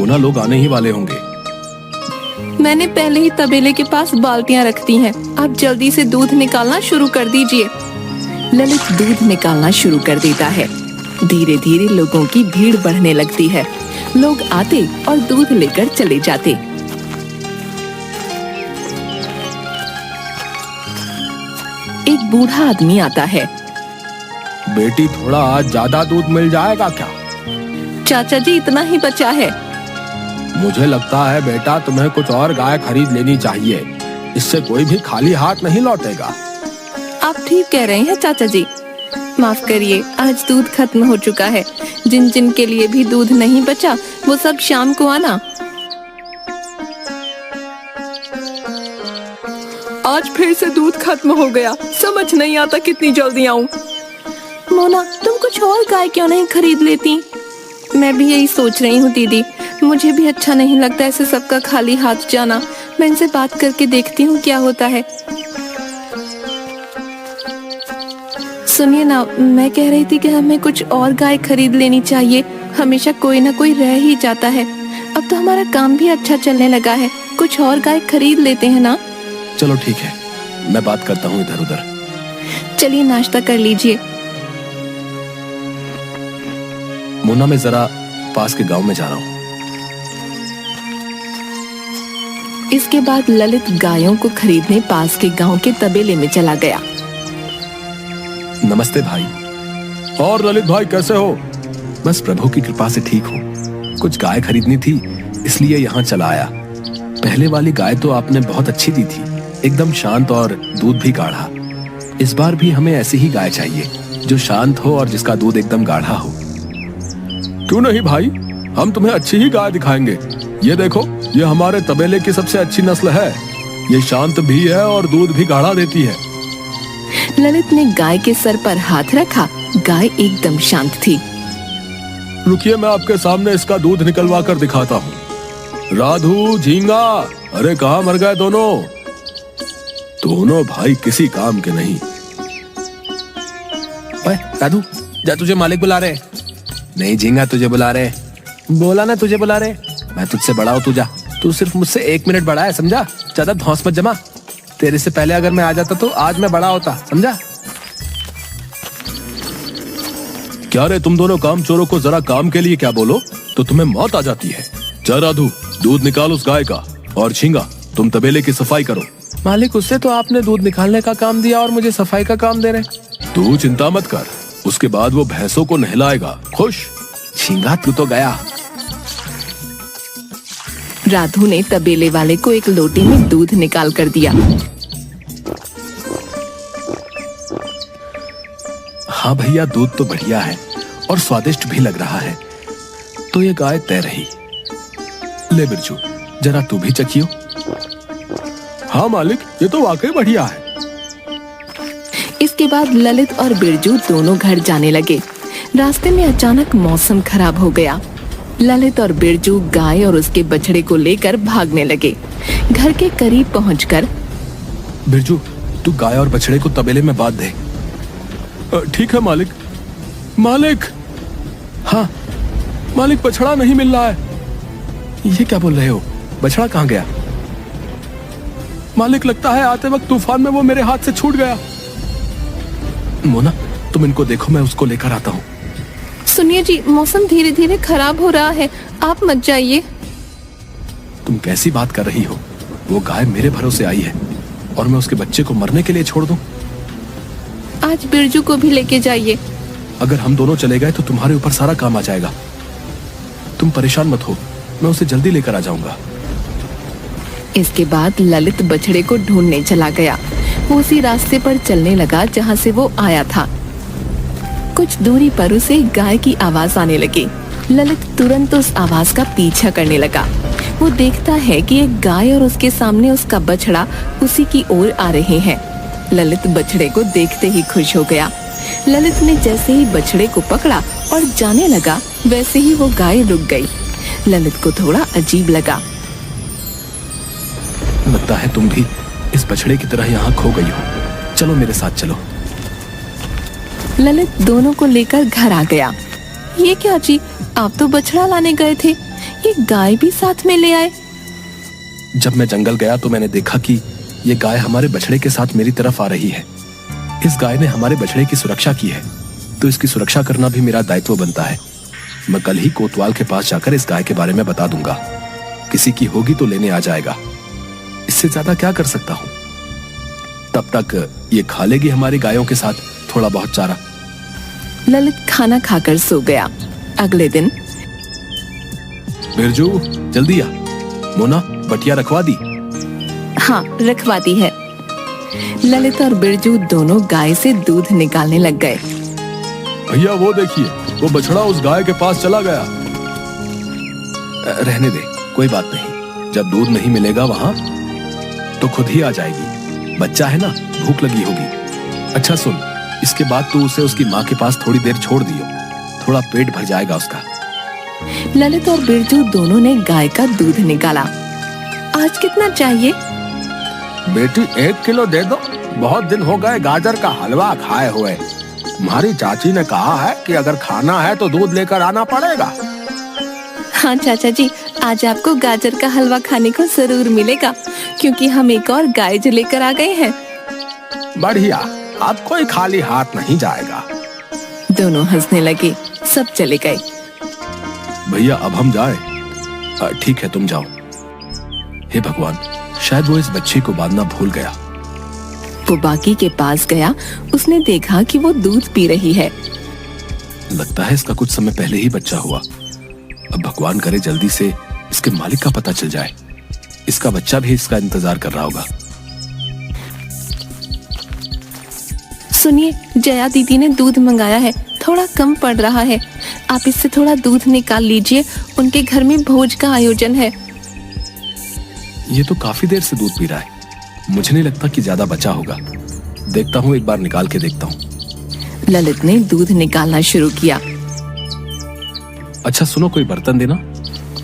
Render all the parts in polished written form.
मोना, लोग आने ही वाले होंगे। मैंने पहले ही तबेले के पास बाल्टियां रख दी हैं। आप जल्दी से दूध निकालना शुरू कर दीजिए। ललित दूध निकालना शुरू कर देता है। धीरे धीरे लोगों की भीड़ बढ़ने लगती है। लोग आते और दूध लेकर चले जाते। एक बूढ़ा आदमी आता है। बेटी, थोड़ा आज ज्यादा दूध मिल जाएगा क्या? चाचा जी, इतना ही बचा है। मुझे लगता है बेटा, तुम्हें कुछ और गाय खरीद लेनी चाहिए। इससे कोई भी खाली हाथ नहीं लौटेगा। आप ठीक कह रहे हैं चाचा जी। माफ करिए, आज दूध खत्म हो चुका है। जिन जिन के लिए भी दूध नहीं बचा वो सब शाम को आना। आज फिर से दूध खत्म हो गया। समझ नहीं आता कितनी जल्दी आऊं। मोना, तुम कुछ और गाय क्यों नहीं खरीद लेती? मैं भी यही सोच रही हूँ दीदी। मुझे भी अच्छा नहीं लगता ऐसे सबका खाली हाथ जाना। मैं इनसे बात करके देखती हूँ क्या होता है। सुनिए ना, मैं कह रही थी कि हमें कुछ और गाय खरीद लेनी चाहिए। हमेशा कोई ना कोई रह ही जाता है। अब तो हमारा काम भी अच्छा चलने लगा है। कुछ और गाय खरीद लेते हैं ना। चलो ठीक है, मैं बात करता हूँ इधर उधर। चलिए नाश्ता कर लीजिए। मोना, मैं जरा पास के गांव में जा रहा हूँ। इसके बाद ललित गायों को खरीदने पास के गांव के तबेले में चला गया। नमस्ते भाई। और ललित भाई, कैसे हो? बस प्रभु की कृपा से ठीक हूँ। कुछ गाय खरीदनी थी, इसलिए यहाँ चला आया। पहले वाली गाय तो आपने बहुत अच्छी दी थी, एकदम शांत और दूध भी गाढ़ा। इस बार भी हमें ऐसी ही गाय चाहिए, जो शांत हो और जिसका दूध एकदम गाढ़ा हो। क्यों नहीं भाई, हम तुम्हें अच्छी ही गाय दिखाएंगे। ये देखो, ये हमारे तबेले की सबसे अच्छी नस्ल है। ये शांत भी है और दूध भी गाढ़ा देती है। ललित ने गाय के सर पर हाथ रखा। गाय एकदम शांत थी। रुकिए, मैं आपके सामने इसका दूध निकलवा कर दिखाता हूँ। राधू, झींगा, अरे कहाँ मर गए दोनों? दोनों भाई किसी काम के नहीं। ओए राधू, जा, तुझे मालिक बुला रहे। नहीं झींगा, तुझे बुला रहे। बोला ना तुझे बुला रहे। मैं तुझसे बड़ा हूँ, तू जा। तू सिर्फ मुझसे 1 मिनट बड़ा है, समझा? ज्यादा धौंस मत जमा। तेरे से पहले अगर मैं आ जाता तो आज मैं बड़ा होता, समझा? क्या रे, तुम दोनों काम चोरों को जरा काम के लिए क्या बोलो तो तुम्हें मौत आ जाती है। जा राधू, दूध निकाल उस गाय का। और झींगा, तुम तबेले की सफाई करो। मालिक, उससे तो आपने दूध निकालने का काम दिया और मुझे सफाई का काम दे रहे। तू चिंता मत कर, उसके बाद वो भैंसों को नहलाएगा। खुश? झींगा, तू तो गया। राधू ने तबेले वाले को एक लोटे में दूध निकाल कर दिया। हाँ भैया, दूध तो बढ़िया है और स्वादिष्ट भी लग रहा है। तो ये गाय तय रही। ले बिरजू, जरा तू भी चखियो। हाँ मालिक, ये तो वाकई बढ़िया है। इसके बाद ललित और बिरजू दोनों घर जाने लगे। रास्ते में अचानक मौसम खराब हो गया। ललित और बिरजू गाय और उसके बछड़े को लेकर भागने लगे। घर के करीब पहुंचकर, बिरजू, तू गाय और बछड़े को तबेले में बांध दे। ठीक है मालिक। मालिक, हाँ मालिक, बछड़ा नहीं मिल रहा है। ये क्या बोल रहे हो? बछड़ा कहाँ गया? मालिक, लगता है आते वक्त तूफान में वो मेरे हाथ से छूट गया। मोना, तुम इनको देखो, मैं उसको लेकर आता हूँ। सुनिए जी, मौसम धीरे धीरे खराब हो रहा है, आप मत जाइए। तुम कैसी बात कर रही हो? वो गाय मेरे भरोसे आई है और मैं उसके बच्चे को मरने के लिए छोड़ दूं? आज बिरजू को भी लेके जाइए। अगर हम दोनों चले गए तो तुम्हारे ऊपर सारा काम आ जाएगा। तुम परेशान मत हो, मैं उसे जल्दी लेकर आ जाऊंगा। इसके बाद ललित बछड़े को ढूंढने चला गया। वो उसी रास्ते पर चलने लगा जहाँ से वो आया था। कुछ दूरी पर उसे गाय की आवाज आने लगी। ललित तुरंत उस आवाज का पीछा करने लगा। वो देखता है कि एक गाय और उसके सामने उसका बछड़ा उसी की ओर आ रहे हैं। ललित बछड़े को देखते ही खुश हो गया। ललित ने जैसे ही बछड़े को पकड़ा और जाने लगा, वैसे ही वो गाय रुक गई। ललित को थोड़ा अजीब लगा। लगता है तुम भी इस बछड़े की तरह यहाँ खो गई हो। चलो मेरे साथ चलो। ललित दोनों को लेकर घर आ गया। ये क्या जी, आप तो बछड़ा लाने गए थे, ये गाय भी साथ में ले आए? जब मैं जंगल गया तो मैंने देखा कि ये गाय हमारे बछड़े के साथ मेरी तरफ आ रही है। इस गाय ने हमारे बछड़े की सुरक्षा की है, तो इसकी सुरक्षा करना भी मेरा दायित्व बनता है। मैं कल ही कोतवाल के पास जाकर इस गाय के बारे में बता दूंगा। किसी की होगी तो लेने आ जाएगा। इससे ज्यादा क्या कर सकता हूँ? तब तक ये खा लेगी हमारी गायों के साथ थोड़ा बहुत चारा। ललित खाना खाकर सो गया। अगले दिन बिरजू, जल्दी आ। मोना, बटिया रखवा दी? हाँ, रखवा दी है। ललित और बिरजू दोनों गाय से दूध निकालने लग गए। भैया वो देखिए, वो बछड़ा उस गाय के पास चला गया। रहने दे, कोई बात नहीं। जब दूध नहीं मिलेगा वहां तो खुद ही आ जाएगी। बच्चा है ना, भूख लगी होगी। अच्छा सुन, इसके बाद तू उसे उसकी माँ के पास थोड़ी देर छोड़ दियो, थोड़ा पेट भर जाएगा उसका। ललित और बिरजू दोनों ने गाय का दूध निकाला। आज कितना चाहिए? बेटी 1 किलो दे दो। बहुत दिन हो गए गाजर का हलवा खाए हुए। तुम्हारी चाची ने कहा है कि अगर खाना है तो दूध लेकर आना पड़ेगा। हाँ चाचा जी, आज आपको गाजर का हलवा खाने को जरूर मिलेगा, क्योंकि हम एक और गाय जो लेकर आ गए हैं। बढ़िया, अब कोई खाली हाथ नहीं जाएगा। दोनों हंसने लगे। सब चले गए। भैया अब हम जाए? ठीक है, तुम जाओ। हे भगवान, शायद वो इस बच्चे को बांधना भूल गया। वो बाकी के पास गया। उसने देखा कि वो दूध पी रही है। लगता है इसका कुछ समय पहले ही बच्चा हुआ। अब भगवान करे जल्दी से इसके मालिक का पता चल जाए। इसका बच्चा भी इसका इंतजार कर रहा होगा। सुनिए, जया दीदी ने दूध मंगाया है, थोड़ा कम पड़ रहा है। आप इससे थोड़ा दूध निकाल लीजिए, उनके घर में भोज का आयोजन है। ये तो काफी देर से दूध पी रहा है। मुझे नहीं लगता कि ज्यादा बचा होगा। देखता हूँ, एक बार निकाल के देखता हूँ। ललित ने दूध निकालना शुरू किया। अच्छा सुनो, कोई बर्तन देना।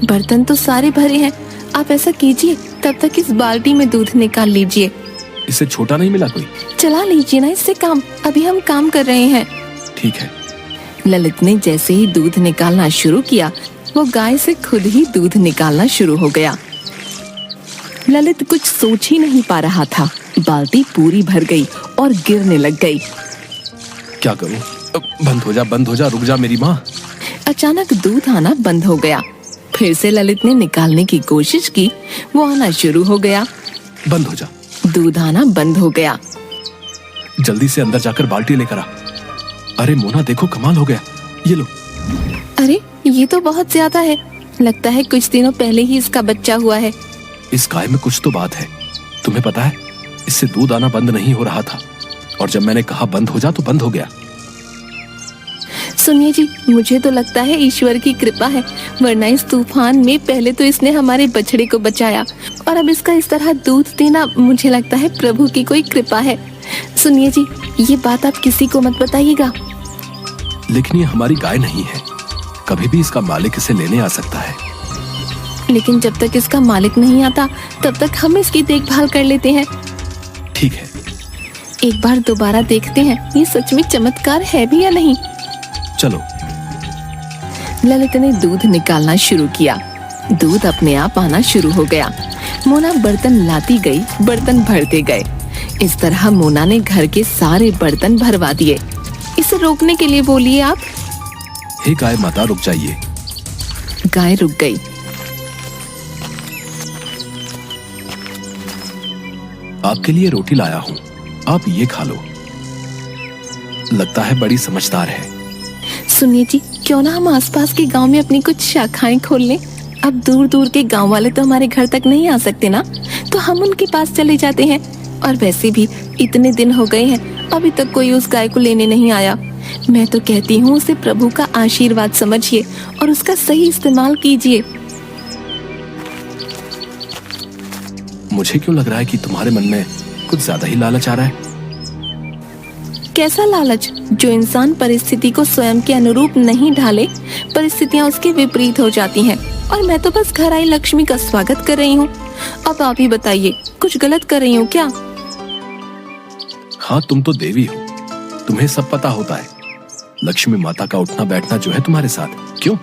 बर्तन तो सारे भरे हैं। आप ऐसा कीजिए, तब तक इस बाल्टी में दूध निकाल लीजिए। इससे छोटा नहीं मिला कोई? चला लीजिए ना इससे काम, अभी हम काम कर रहे हैं। ठीक है। ललित ने जैसे ही दूध निकालना शुरू किया, वो गाय से खुद ही दूध निकालना शुरू हो गया। ललित कुछ सोच ही नहीं पा रहा था। बाल्टी पूरी भर गई और गिरने लग गई। क्या करूं? बंद हो जा, बंद हो जा, रुक जा मेरी माँ। अचानक दूध आना बंद हो गया। फिर से ललित ने निकालने की कोशिश की, वो आना शुरू हो गया। बंद हो जा। दूध आना बंद हो गया। जल्दी से अंदर जाकर बाल्टी लेकर आ। अरे मोना, देखो कमाल हो गया। ये लो। अरे ये तो बहुत ज्यादा है। लगता है कुछ दिनों पहले ही इसका बच्चा हुआ है। इस गाय में कुछ तो बात है। तुम्हें पता है, इससे दूध आना बंद नहीं हो रहा था, और जब मैंने कहा बंद हो जा तो बंद हो गया। सुनिए जी, मुझे तो लगता है ईश्वर की कृपा है, वरना इस तूफान में पहले तो इसने हमारे बछड़े को बचाया, और अब इसका इस तरह दूध देना, मुझे लगता है प्रभु की कोई कृपा है। सुनिए जी, ये बात आप किसी को मत बताइएगा। लेकिन ये हमारी गाय नहीं है, कभी भी इसका मालिक इसे लेने आ सकता है। लेकिन जब तक इसका मालिक नहीं आता, तब तक हम इसकी देखभाल कर लेते हैं। ठीक है। एक बार दोबारा देखते हैं ये सच में चमत्कार है भी या नहीं। चलो। ललित ने दूध निकालना शुरू किया। दूध अपने आप आना शुरू हो गया। मोना बर्तन लाती गई, बर्तन भरते गए। इस तरह मोना ने घर के सारे बर्तन भरवा दिए। इसे रोकने के लिए बोलिए आप। हे गाय माता, रुक जाइए। गाय रुक गई। आपके लिए रोटी लाया हूँ, आप ये खा लो। लगता है बड़ी समझदार है। सुनिए जी, क्यों ना हम आसपास के गांव में अपनी कुछ शाखाएं खोल लें। अब दूर दूर के गांव वाले तो हमारे घर तक नहीं आ सकते ना, तो हम उनके पास चले जाते हैं। और वैसे भी इतने दिन हो गए हैं, अभी तक कोई उस गाय को लेने नहीं आया। मैं तो कहती हूँ उसे प्रभु का आशीर्वाद समझिए और उसका सही इस्तेमाल कीजिए। मुझे क्यों लग रहा है कि तुम्हारे मन में कुछ ज्यादा ही लालच आ रहा है। कैसा लालच? जो इंसान परिस्थिति को स्वयं के अनुरूप नहीं ढाले, परिस्थितियाँ उसके विपरीत हो जाती हैं। और मैं तो बस घर आई लक्ष्मी का स्वागत कर रही हूँ। अब आप ही बताइए, कुछ गलत कर रही हूँ क्या? हाँ, तुम तो देवी हो, तुम्हें सब पता होता है। लक्ष्मी माता का उठना बैठना जो है तुम्हारे साथ, क्यों?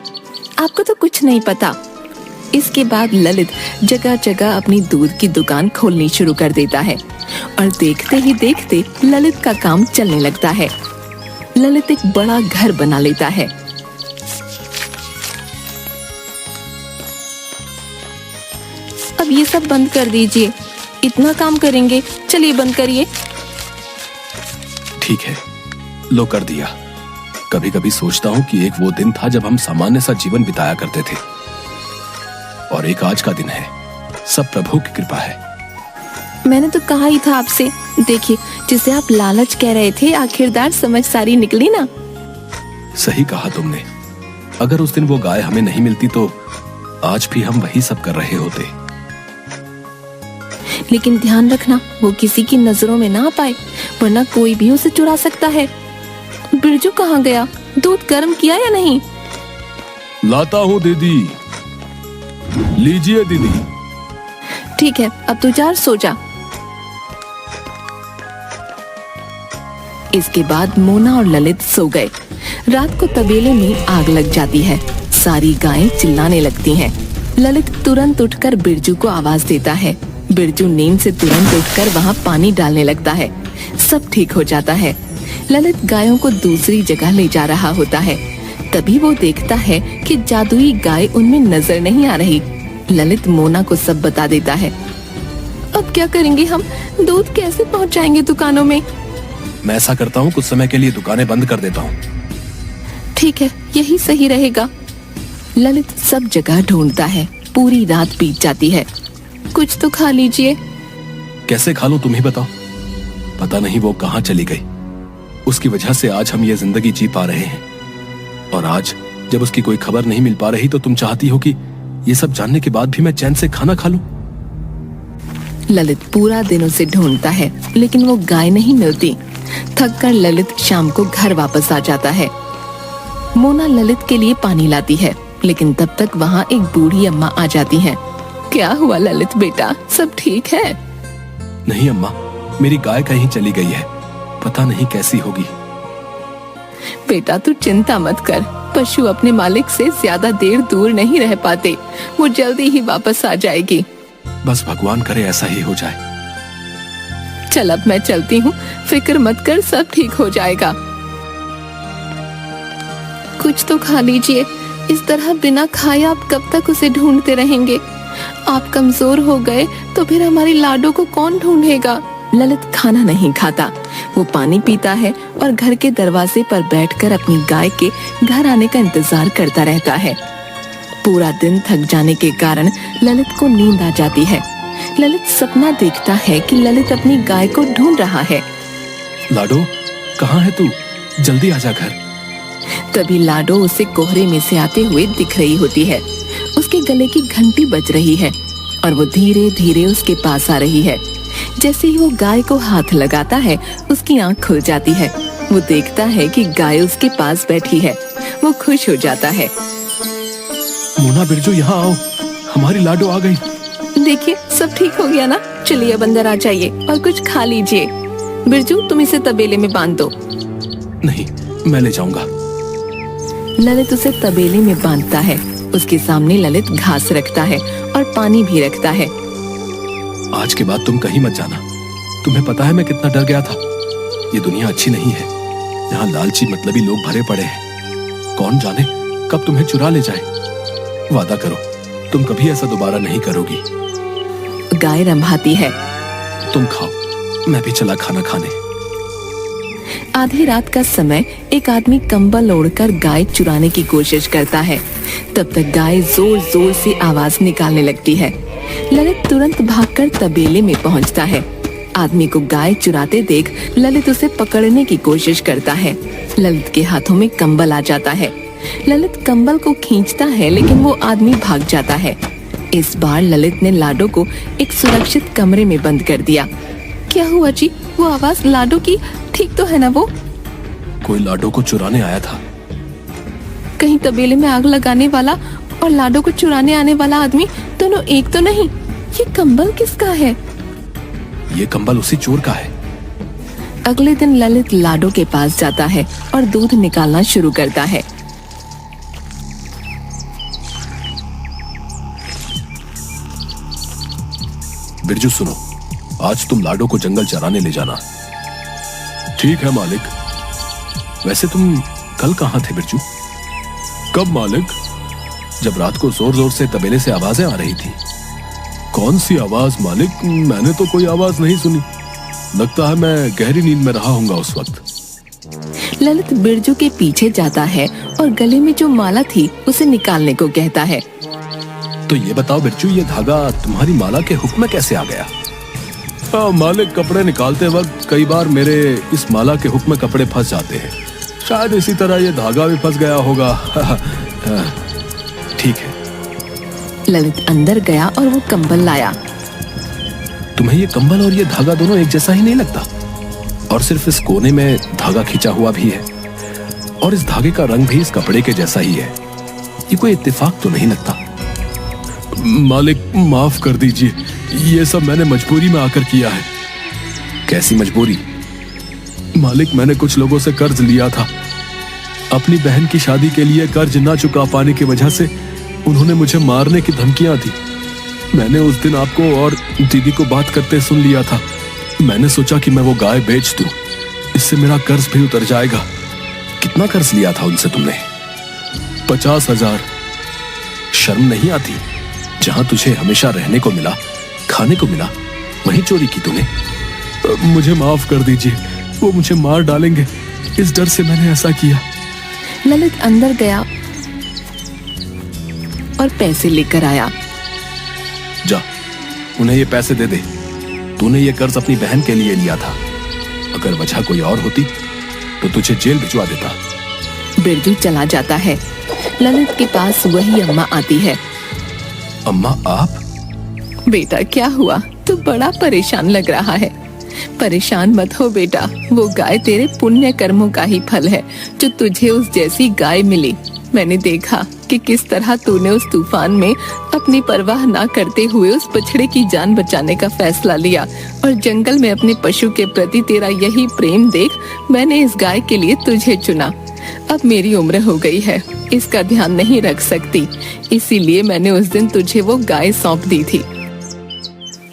आपको तो कुछ नहीं पता। इसके बाद ललित जगह जगह अपनी दूध की दुकान खोलनी शुरू कर देता है और देखते ही देखते ललित का काम चलने लगता है। ललित एक बड़ा घर बना लेता है। अब ये सब बंद कर दीजिए, इतना काम करेंगे, चलिए बंद करिए। ठीक है, लो कर दिया। कभी कभी सोचता हूँ कि एक वो दिन था जब हम सामान्य सा जीवन बिताया करते थे और एक आज का दिन है। सब प्रभु की कृपा है। मैंने तो कहा ही था आपसे, देखिए जिसे आप लालच कह रहे थे आखिरकार समझदारी निकली ना। सही कहा तुमने। अगर उस दिन वो गाय हमें नहीं मिलती तो आज भी हम वही सब कर रहे होते। लेकिन ध्यान रखना वो किसी की नजरों में ना आ पाए, वरना कोई भी उसे चुरा सकता है। बिरजू कहाँ गया? दूध गर्म किया या नहीं? लाता हूँ दीदी। लीजिए दीदी। ठीक है, अब तू जा और सो जा। इसके बाद मोना और ललित सो गए। रात को तबेले में आग लग जाती है। सारी गायें चिल्लाने लगती हैं। ललित तुरंत उठकर बिरजू को आवाज देता है। बिरजू नींद से तुरंत उठकर वहाँ पानी डालने लगता है। सब ठीक हो जाता है। ललित गायों को दूसरी जगह ले जा रहा होता है। तभी वो देखता है कि जादुई गाय उनमें नजर नहीं आ रही। ललित मोना को सब बता देता है। अब क्या करेंगे हम? दूध कैसे पहुँचाएंगे दुकानों में? मैं ऐसा करता हूँ, कुछ समय के लिए दुकानें बंद कर देता हूँ। ठीक है, यही सही रहेगा। ललित सब जगह ढूंढता है। पूरी रात बीत जाती है। कुछ तो खा लीजिए। कैसे खा लूं, तुम ही बताओ। पता नहीं वो कहाँ चली गई। उसकी वजह से आज हम ये जिंदगी जी पा रहे हैं और आज जब उसकी कोई खबर नहीं मिल पा रही तो तुम चाहती हो कि ये सब जानने के बाद भी मैं चैन से खाना खा लूं। ललित पूरा दिन उसे ढूंढता है लेकिन वो गाय नहीं मिलती। थक कर ललित शाम को घर वापस आ जाता है। मोना ललित के लिए पानी लाती है लेकिन तब तक वहाँ एक बूढ़ी अम्मा आ जाती हैं। क्या हुआ ललित बेटा, सब ठीक है? नहीं अम्मा, मेरी गाय कहीं चली गई है, पता नहीं कैसी होगी। बेटा तू चिंता मत कर, पशु अपने मालिक से ज्यादा देर दूर नहीं रह पाते, वो जल्दी ही वापस आ जाएगी। बस भगवान करे ऐसा ही हो जाए। चल अब मैं चलती हूँ, फिक्र मत कर, सब ठीक हो जाएगा। कुछ तो खा लीजिए, इस तरह बिना खाए आप कब तक उसे ढूंढते रहेंगे? आप कमजोर हो गए तो फिर हमारी लाडो को कौन ढूंढेगा? ललित खाना नहीं खाता, वो पानी पीता है और घर के दरवाजे पर बैठकर अपनी गाय के घर आने का इंतजार करता रहता है। पूरा दिन थक जाने के कारण ललित को नींद आ जाती है। ललित सपना देखता है कि ललित अपनी गाय को ढूंढ रहा है। लाडो, कहाँ है तू? जल्दी आजा घर। तभी लाडो उसे कोहरे में से आते हुए दिख रही होती है। उसके गले की घंटी बज रही है और वो धीरे धीरे उसके पास आ रही है। जैसे ही वो गाय को हाथ लगाता है उसकी आंख खुल जाती है। वो देखता है कि गाय उसके पास बैठी है। वो खुश हो जाता है। मोना, बिरजू यहाँ आओ, हमारी लाडो आ गई। देखिए सब ठीक हो गया ना? चलिए अब अंदर आ जाइए और कुछ खा लीजिए। बिरजू तुम इसे तबेले में बांध दो। नहीं, मैं ले जाऊंगा। ललित उसे तबेले में बांधता है। उसके सामने ललित घास रखता है और पानी भी रखता है। आज के बाद तुम कहीं मत जाना। तुम्हें पता है मैं कितना डर गया था। ये दुनिया अच्छी नहीं है, यहाँ लालची मतलबी लोग भरे पड़े हैं। कौन जाने कब तुम्हें चुरा ले जाए। वादा करो तुम कभी ऐसा दोबारा नहीं करोगी। गाय रंभाती है। तुम खाओ, मैं भी चला खाना खाने। आधी रात का समय एक आदमी कंबल ओढ़कर गाय चुराने की कोशिश करता है। तब तक गाय जोर जोर से आवाज निकालने लगती है। ललित तुरंत भागकर तबेले में पहुंचता है। आदमी को गाय चुराते देख ललित उसे पकड़ने की कोशिश करता है। ललित के हाथों में कंबल आ जाता है। ललित कंबल को खींचता है लेकिन वो आदमी भाग जाता है। इस बार ललित ने लाडो को एक सुरक्षित कमरे में बंद कर दिया। क्या हुआ जी? वो आवाज लाडो की ठीक तो है ना? वो कोई लाडो को चुराने आया था। कहीं तबेले में आग लगाने वाला और लाडो को चुराने आने वाला आदमी दोनों एक तो नहीं? ये कंबल किसका है? ये कंबल उसी चोर का है। अगले दिन ललित लाडो के पास जाता है और दूध निकालना शुरू करता है। बिरजू सुनो, आज तुम लाडो को जंगल चराने ले जाना। ठीक है मालिक। वैसे तुम कल कहाँ थे बिरजू? कब मालिक? जब रात को जोर जोर से तबेले से आवाजें आ रही थी। कौन सी आवाज मालिक? मैंने तो कोई आवाज नहीं सुनी। लगता है मैं गहरी नींद में रहा हूंगा उस वक्त। ललित बिरजू के पीछे जाता है और गले में जो माला थी उसे निकालने को कहता है। तो ये बताओ बिरजू, ये धागा तुम्हारी माला के हुक में कैसे आ गया? मालिक, कपड़े निकालते वक्त कई बार मेरे इस माला के हुक में कपड़े फंस जाते हैं। शायद इसी तरह ये धागा भी फंस गया होगा। ठीक है। ललित अंदर गया और वो कंबल लाया। तुम्हें ये कंबल और ये धागा दोनों एक जैसा ही नहीं लगता? और सिर्फ इस कोने में धागा खींचा हुआ भी है, और इस धागे का रंग भी इस कपड़े के जैसा ही है। ये कोई इत्तेफाक तो नहीं लगता? मालिक, माफ कर दीजिए, ये सब मैंने मजबूरी में आकर किया है। कैसी मजबूरी? मालिक, मैंने कुछ लोगों से कर्ज लिया था। अपनी बहन की शादी के लिए कर्ज ना चुका पाने की वजह से उन्होंने मुझे मारने की धमकियां दी। मैंने उस दिन आपको और दीदी को बात करते सुन लिया था। मैंने सोचा कि मैं वो गाय बेच दूं, इससे मेरा कर्ज भी उतर जाएगा। कितना कर्ज लिया था उनसे तुमने? 50,000। शर्म नहीं आती? जहां तुझे हमेशा रहने को मिला, खाने को मिला, वहीं चोरी की तूने। मुझे माफ कर दीजिए, वो मुझे मार डालेंगे, इस डर से मैंने ऐसा किया। ललित अंदर गया और पैसे लेकर आया। जा, उन्हें ये पैसे दे दे। तूने ये कर्ज अपनी बहन के लिए लिया था। अगर वजह कोई और होती तो तुझे जेल भिजवा देता। बिरजू चला जाता है। ललित के पास वही अम्मा आती है। अम्मा, आप? बेटा, क्या हुआ? तू बड़ा परेशान लग रहा है। परेशान मत हो बेटा, वो गाय तेरे पुण्य कर्मों का ही फल है जो तुझे उस जैसी गाय मिली। मैंने देखा कि किस तरह तूने उस तूफान में अपनी परवाह ना करते हुए उस बछड़े की जान बचाने का फैसला लिया, और जंगल में अपने पशु के प्रति तेरा यही प्रेम देख मैंने इस गाय के लिए तुझे चुना। अब मेरी उम्र हो गई है, इसका ध्यान नहीं रख सकती, इसीलिए मैंने उस दिन तुझे वो गाय सौंप दी थी।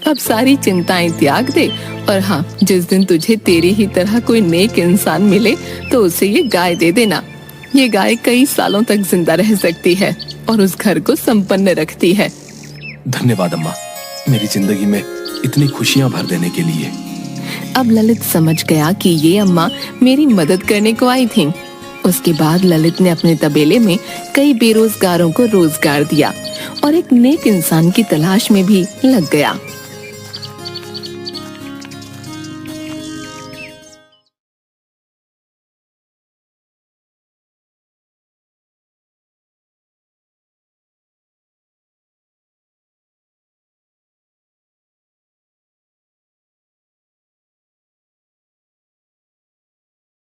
अब सारी चिंताएं त्याग दे, और हाँ, जिस दिन तुझे तेरी ही तरह कोई नेक इंसान मिले तो उसे ये गाय दे देना। ये गाय कई सालों तक जिंदा रह सकती है और उस घर को संपन्न रखती है। धन्यवाद अम्मा, मेरी जिंदगी में इतनी खुशियां भर देने के लिए। अब ललित समझ गया कि ये अम्मा मेरी मदद करने को आई थी। उसके बाद ललित ने अपने तबेले में कई बेरोजगारों को रोजगार दिया और एक नेक इंसान की तलाश में भी लग गया।